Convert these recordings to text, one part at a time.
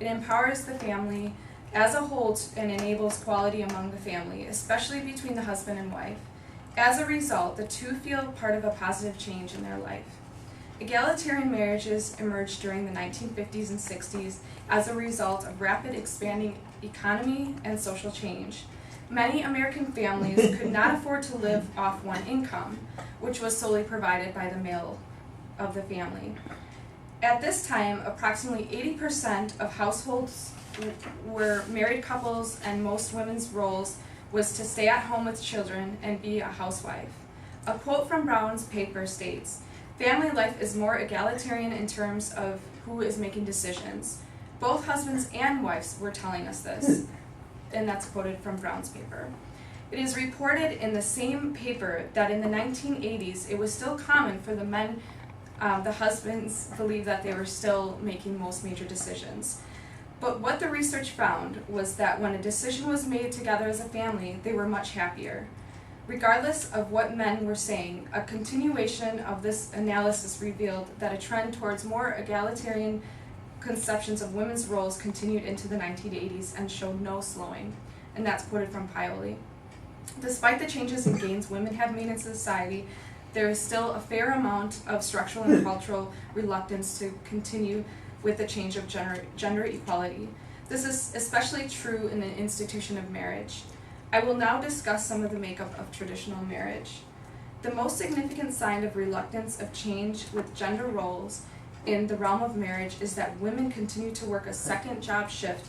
It empowers the family as a whole and enables equality among the family, especially between the husband and wife. As a result, the two feel part of a positive change in their life. Egalitarian marriages emerged during the 1950s and 60s as a result of rapid expanding economy and social change. Many American families could not afford to live off one income, which was solely provided by the male of the family. At this time, approximately 80% of households were married couples, and most women's roles was to stay at home with children and be a housewife. A quote from Brown's paper states, "Family life is more egalitarian in terms of who is making decisions." Both husbands and wives were telling us this, and that's quoted from Brown's paper. It is reported in the same paper that in the 1980s it was still common for the men, the husbands, believed that they were still making most major decisions. But what the research found was that when a decision was made together as a family, they were much happier. Regardless of what men were saying, a continuation of this analysis revealed that a trend towards more egalitarian conceptions of women's roles continued into the 1980s and showed no slowing. And that's quoted from Paoli. Despite the changes and gains women have made in society, there is still a fair amount of structural and cultural reluctance to continue with the change of gender equality. This is especially true in the institution of marriage. I will now discuss some of the makeup of traditional marriage. The most significant sign of reluctance of change with gender roles in the realm of marriage is that women continue to work a second job shift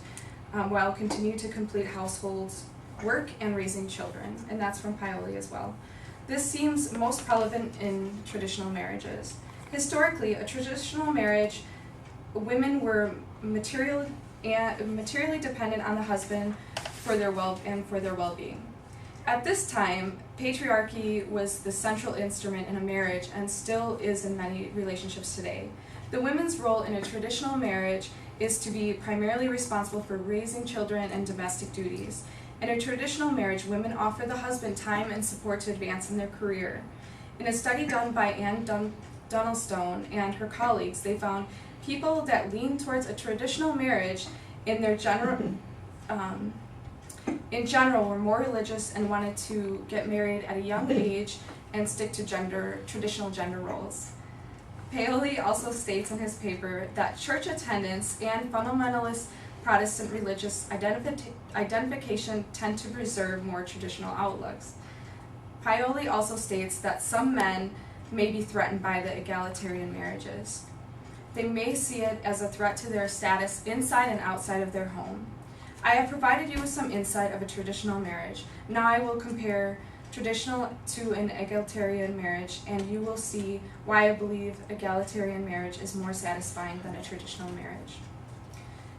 while continue to complete households work and raising children, and that's from Paoli as well. This seems most relevant in traditional marriages. Historically, a traditional marriage, women were materially dependent on the husband for their well-being. At this time, patriarchy was the central instrument in a marriage and still is in many relationships today. The women's role in a traditional marriage is to be primarily responsible for raising children and domestic duties. In a traditional marriage, women offer the husband time and support to advance in their career. In a study done by Anne Dunnelstone and her colleagues, they found people that lean towards a traditional marriage in general were more religious and wanted to get married at a young age and stick to traditional gender roles. Paoli also states in his paper that church attendance and fundamentalist Protestant religious identification tend to preserve more traditional outlooks. Paoli also states that some men may be threatened by the egalitarian marriages. They may see it as a threat to their status inside and outside of their home. I have provided you with some insight of a traditional marriage. Now I will compare traditional to an egalitarian marriage, and you will see why I believe egalitarian marriage is more satisfying than a traditional marriage.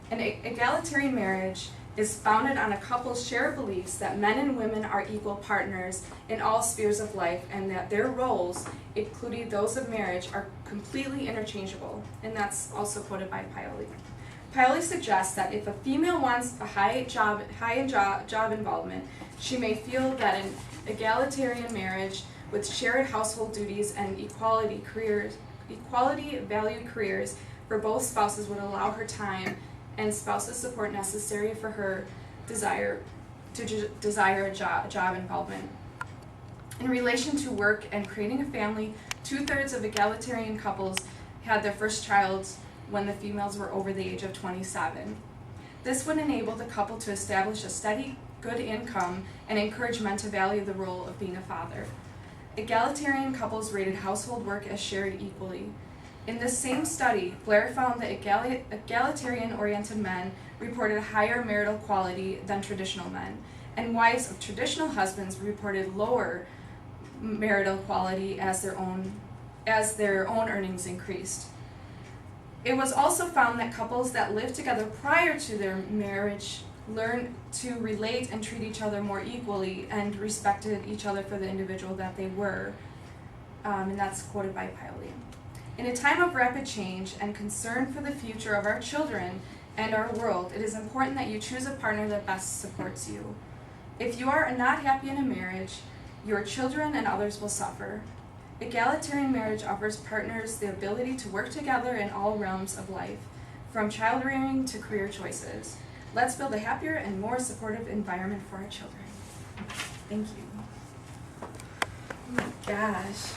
An egalitarian marriage is founded on a couple's shared beliefs that men and women are equal partners in all spheres of life and that their roles, including those of marriage, are completely interchangeable. And that's also quoted by Paoli. Paoli suggests that if a female wants a high job involvement, she may feel that an egalitarian marriage with shared household duties and equality valued careers for both spouses would allow her time and spouse's support necessary for her desire a job involvement. In relation to work and creating a family, 2/3 of egalitarian couples had their first child when the females were over the age of 27. This would enable the couple to establish a steady, good income and encourage men to value the role of being a father. Egalitarian couples rated household work as shared equally. In this same study, Blair found that egalitarian-oriented men reported higher marital quality than traditional men, and wives of traditional husbands reported lower marital quality as their own earnings increased. It was also found that couples that lived together prior to their marriage learned to relate and treat each other more equally and respected each other for the individual that they were, and that's quoted by Paoli. In a time of rapid change and concern for the future of our children and our world, it is important that you choose a partner that best supports you. If you are not happy in a marriage, your children and others will suffer. Egalitarian marriage offers partners the ability to work together in all realms of life. from child rearing to career choices. Let's build a happier and more supportive environment for our children. Thank you. Oh my gosh.